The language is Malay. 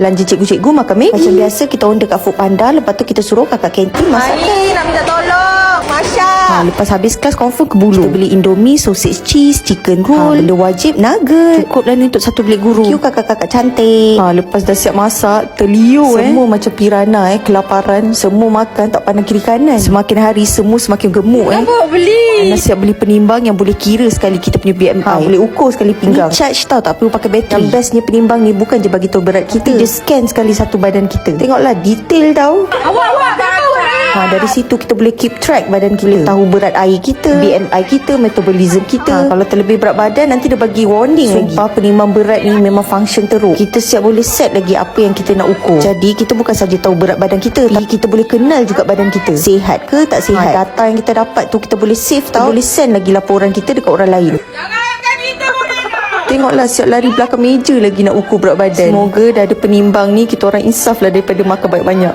Belanja cikgu-cikgu makan Maggi. Macam biasa kita order kat Foodpanda. Lepas tu kita suruh kakak kantin masak. Mai, nak minta tolong. Masya. Lepas habis kelas confirm ke bulu. Kita beli Indomie, sausage cheese, chicken roll. Benda wajib nugget. Cukup lah ni untuk satu bilik guru. Thank you kakak-kakak cantik. Lepas dah siap masak, terliur semua macam pirana kelaparan. Semua makan tak pandang kiri kanan. Semakin hari semua semakin gemuk Apa beli? Ana siap beli penimbang yang boleh kira sekali kita punya BMI. Boleh ukur sekali pinggang. Ni charge tau, tak perlu pakai bateri. Yang bestnya penimbang ni bukan je bagi tahu berat kita. Dia scan sekali satu badan kita. Tengoklah detail tau. Awak Dari situ kita boleh keep track badan kita. Boleh tahu berat air kita, BMI kita, metabolism kita. Kalau terlebih berat badan nanti dia bagi warning lagi. Sumpah penimbang berat ni memang function teruk. Kita siap boleh set lagi apa yang kita nak ukur. Jadi kita bukan saja tahu berat badan kita, tapi kita boleh kenal juga badan kita. Sihat ke tak sihat. Data yang kita dapat tu kita boleh save tau. Kita boleh send lagi laporan kita dekat orang lain. Tengoklah siap lari belakang meja lagi nak ukur berat badan. Semoga dah ada penimbang ni kita orang insaf lah daripada makan banyak-banyak.